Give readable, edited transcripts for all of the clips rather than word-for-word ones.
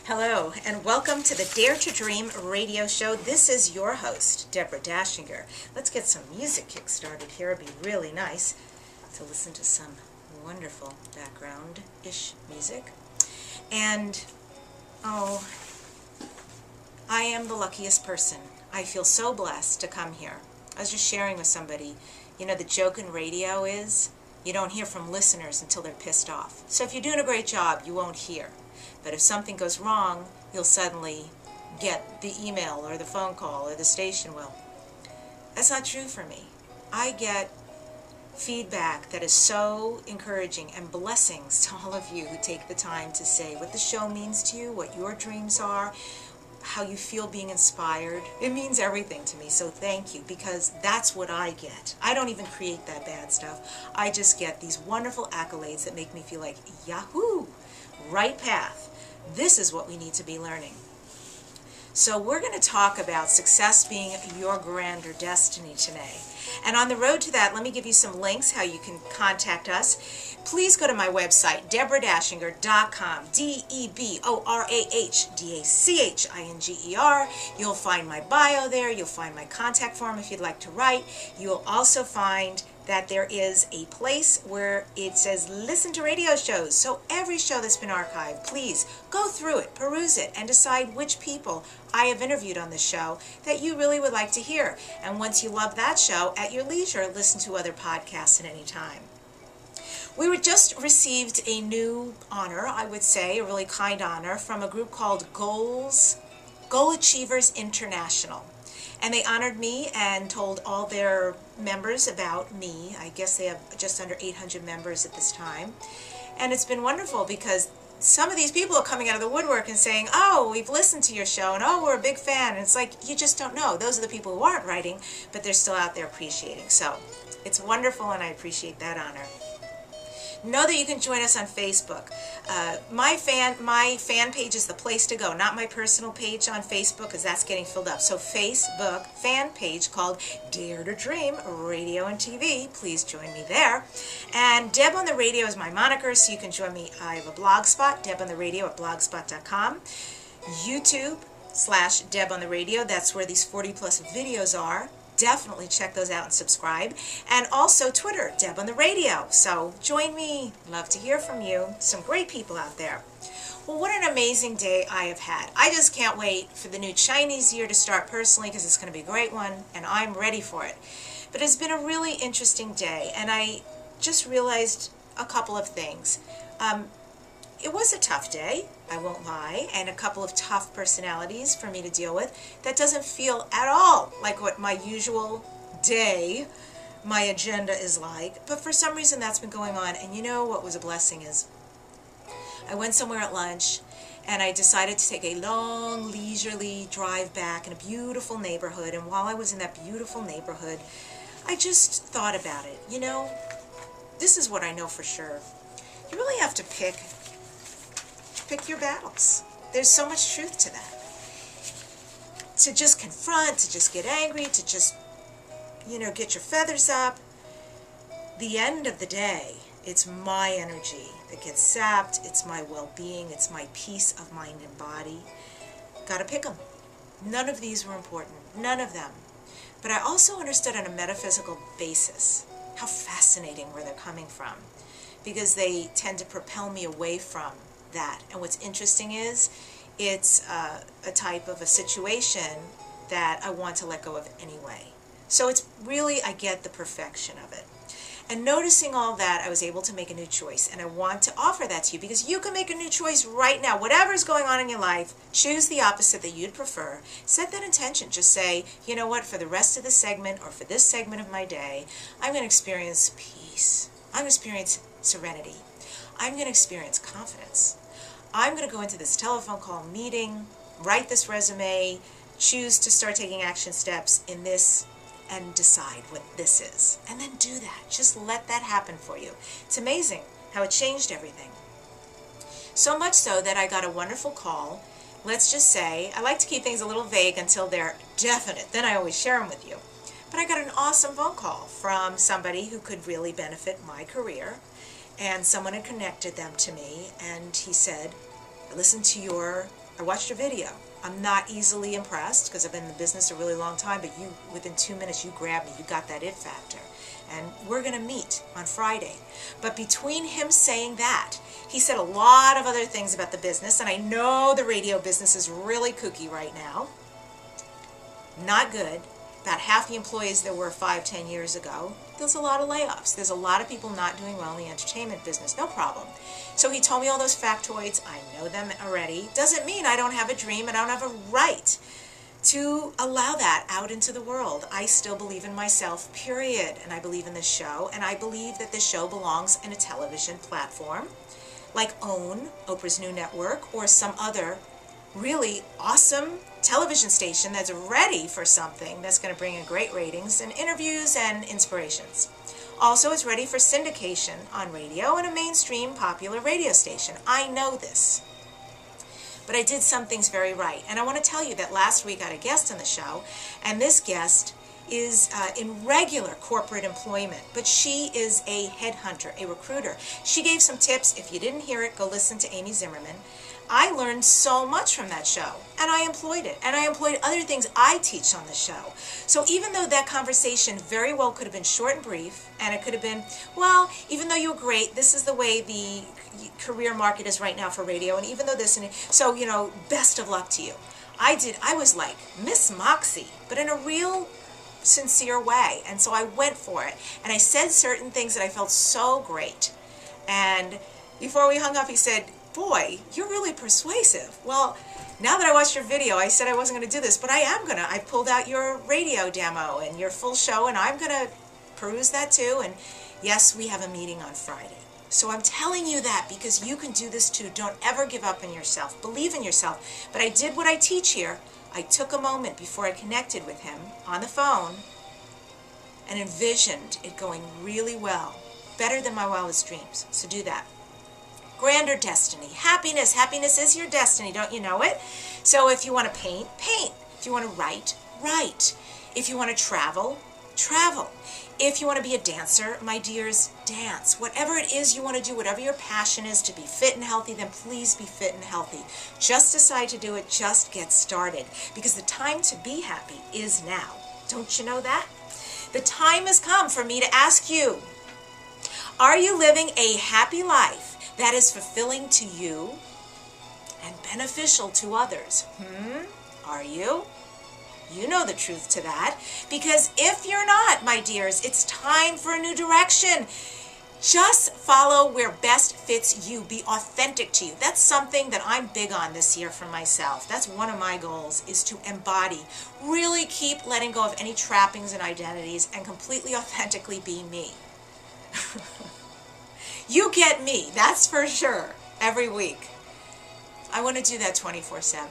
Hello, and welcome to the Dare to Dream radio show. This is your host, Deborah Dachinger. Let's get some music kick-started here. It'd be really nice to listen to some wonderful background-ish music. And, I am the luckiest person. I feel so blessed to come here. I was just sharing with somebody, the joke in radio is you don't hear from listeners until they're pissed off. So if you're doing a great job, you won't hear. But if something goes wrong, you'll suddenly get the email or the phone call or the station will. That's not true for me. I get feedback that is so encouraging and blessings to all of you who take the time to say what the show means to you, what your dreams are, how you feel being inspired. It means everything to me, so thank you, because that's what I get. I don't even create that bad stuff. I just get these wonderful accolades that make me feel like, yahoo, right path. This is what we need to be learning. So we're going to talk about success being your grander destiny today. And on the road to that, let me give you some links how you can contact us. Please go to my website, DeborahDachinger.com, DeborahDachinger. You'll find my bio there. You'll find my contact form if you'd like to write. You'll also find that there is a place where it says listen to radio shows. So every show that's been archived, please go through it, peruse it, and decide which people I have interviewed on this show that you really would like to hear. And once you love that show, at your leisure, listen to other podcasts at any time. We were just received a new honor, I would say, a really kind honor, from a group called Goal Achievers International. And they honored me and told all their members about me. I guess they have just under 800 members at this time. And it's been wonderful because some of these people are coming out of the woodwork and saying, oh, we've listened to your show, and oh, we're a big fan. And it's like, you just don't know. Those are the people who aren't writing, but they're still out there appreciating. So it's wonderful, and I appreciate that honor. Know that you can join us on Facebook. My fan page is the place to go, not my personal page on Facebook, because that's getting filled up. So Facebook fan page called Dare to Dream Radio and TV. Please join me there. And Deb on the Radio is my moniker, so you can join me. I have a blog spot, debontheradio@blogspot.com. YouTube/Deb on the Radio. That's where these 40+ videos are. Definitely check those out and subscribe. And also Twitter, Deb on the Radio. So join me. Love to hear from you. Some great people out there. Well, what an amazing day I have had. I just can't wait for the new Chinese year to start personally, because it's going to be a great one, and I'm ready for it. But it's been a really interesting day, and I just realized a couple of things. It was a tough day, I won't lie, and a couple of tough personalities for me to deal with. That doesn't feel at all like what my usual day, my agenda is like. But for some reason that's been going on. And you know what was a blessing is I went somewhere at lunch and I decided to take a long, leisurely drive back in a beautiful neighborhood. And while I was in that beautiful neighborhood, I just thought about it. This is what I know for sure. You really have to pick your battles. There's so much truth to that. To just confront, to just get angry, to just, get your feathers up. The end of the day, it's my energy that gets sapped. It's my well-being. It's my peace of mind and body. Gotta pick them. None of these were important. None of them. But I also understood on a metaphysical basis how fascinating where they're coming from, because they tend to propel me away from that. And what's interesting is it's a type of a situation that I want to let go of anyway. So it's really, I get the perfection of it. And noticing all that, I was able to make a new choice. And I want to offer that to you, because you can make a new choice right now. Whatever's going on in your life, choose the opposite that you'd prefer. Set that intention. Just say, you know what, for the rest of the segment, or for this segment of my day, I'm going to experience peace. I'm going to experience serenity. I'm going to experience confidence. I'm going to go into this telephone call meeting, write this resume, choose to start taking action steps in this, and decide what this is. And then do that. Just let that happen for you. It's amazing how it changed everything. So much so that I got a wonderful call. Let's just say, I like to keep things a little vague until they're definite. Then I always share them with you. But I got an awesome phone call from somebody who could really benefit my career. And someone had connected them to me, and he said, I listened to your I watched your video. I'm not easily impressed because I've been in the business a really long time, but you, within 2 minutes, you grabbed me. You got that it factor. And we're going to meet on Friday. But between him saying that, he said a lot of other things about the business, and I know the radio business is really kooky right now. Not good. About half the employees there were 5-10 years ago. There's a lot of layoffs. There's a lot of people not doing well in the entertainment business. No problem. So he told me all those factoids. I know them already. Doesn't mean I don't have a dream and I don't have a right to allow that out into the world. I still believe in myself, period. And I believe in this show. And I believe that this show belongs in a television platform like OWN, Oprah's new network, or some other really awesome television station that's ready for something that's going to bring in great ratings and interviews and inspirations. Also, it's ready for syndication on radio and a mainstream popular radio station. I know this. But I did some things very right. And I want to tell you that last week I had a guest on the show, and this guest is in regular corporate employment, but she is a headhunter, a recruiter. She gave some tips. If you didn't hear it, go listen to Amy Zimmerman. I learned so much from that show, and I employed it, and I employed other things I teach on the show. So even though that conversation very well could have been short and brief, and it could have been, well, even though you were great, this is the way the career market is right now for radio, and even though this, and so, you know, best of luck to you. I was like Miss Moxie, but in a real sincere way, and so I went for it, and I said certain things that I felt so great. And before we hung up, he said, boy, you're really persuasive. Well, now that I watched your video, I said I wasn't going to do this, but I am going to. I pulled out your radio demo and your full show, and I'm going to peruse that too. And yes, we have a meeting on Friday. So I'm telling you that because you can do this too. Don't ever give up on yourself. Believe in yourself. But I did what I teach here. I took a moment before I connected with him on the phone and envisioned it going really well. Better than my wildest dreams. So do that. Grander destiny. Happiness. Happiness is your destiny. Don't you know it? So if you want to paint, paint. If you want to write, write. If you want to travel, travel. If you want to be a dancer, my dears, dance. Whatever it is you want to do, whatever your passion is to be fit and healthy, then please be fit and healthy. Just decide to do it. Just get started. Because the time to be happy is now. Don't you know that? The time has come for me to ask you, are you living a happy life that is fulfilling to you and beneficial to others? Are you? You know the truth to that. Because if you're not, my dears, it's time for a new direction. Just follow where best fits you. Be authentic to you. That's something that I'm big on this year for myself. That's one of my goals, is to embody. Really keep letting go of any trappings and identities and completely authentically be me. You get me, that's for sure, every week. I want to do that 24/7.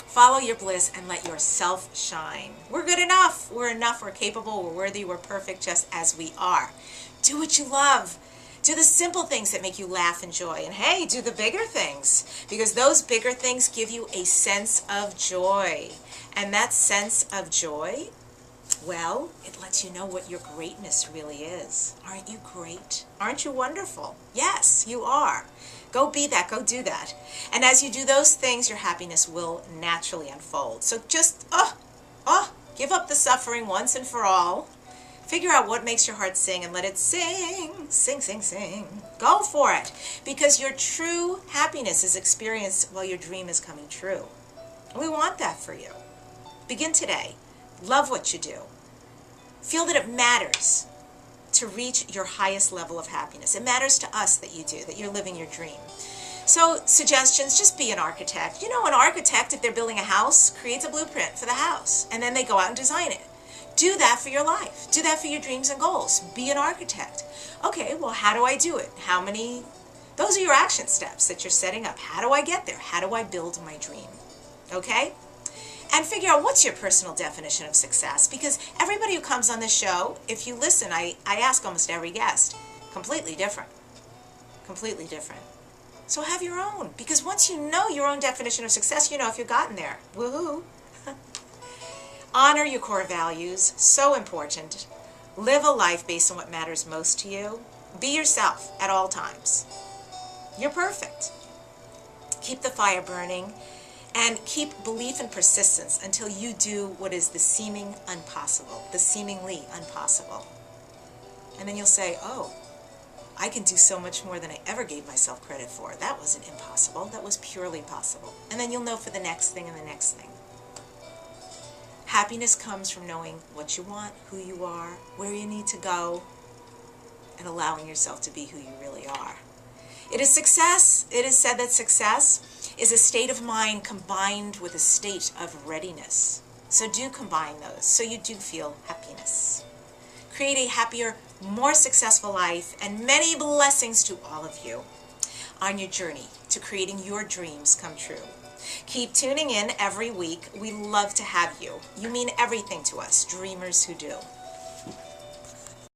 Follow your bliss and let yourself shine. We're good enough. We're enough. We're capable. We're worthy. We're perfect just as we are. Do what you love. Do the simple things that make you laugh and joy. And hey, do the bigger things, because those bigger things give you a sense of joy. And that sense of joy, well, it lets you know what your greatness really is. Aren't you great? Aren't you wonderful? Yes, you are. Go be that. Go do that. And as you do those things, your happiness will naturally unfold. So just, give up the suffering once and for all. Figure out what makes your heart sing and let it sing. Sing, sing, sing. Go for it. Because your true happiness is experienced while your dream is coming true. And we want that for you. Begin today. Love what you do. Feel that it matters to reach your highest level of happiness. It matters to us that you do, that you're living your dream. So suggestions, just be an architect. You know, an architect, if they're building a house, creates a blueprint for the house, and then they go out and design it. Do that for your life. Do that for your dreams and goals. Be an architect. Okay, well, how do I do it? Those are your action steps that you're setting up. How do I get there? How do I build my dream? Okay? And figure out what's your personal definition of success. Because everybody who comes on this show, if you listen, I ask almost every guest, completely different. Completely different. So have your own. Because once you know your own definition of success, you know if you've gotten there. Woohoo! Honor your core values. So important. Live a life based on what matters most to you. Be yourself at all times. You're perfect. Keep the fire burning, and keep belief and persistence until you do what is the seemingly impossible. And then you'll say, oh, I can do so much more than I ever gave myself credit for. That wasn't impossible. That was purely possible. And then you'll know for the next thing and the next thing. Happiness comes from knowing what you want, who you are, where you need to go, and allowing yourself to be who you really are. It is success. It is said that success is a state of mind combined with a state of readiness. So do combine those so you do feel happiness. Create a happier, more successful life, and many blessings to all of you on your journey to creating your dreams come true. Keep tuning in every week. We love to have you. You mean everything to us, dreamers who do.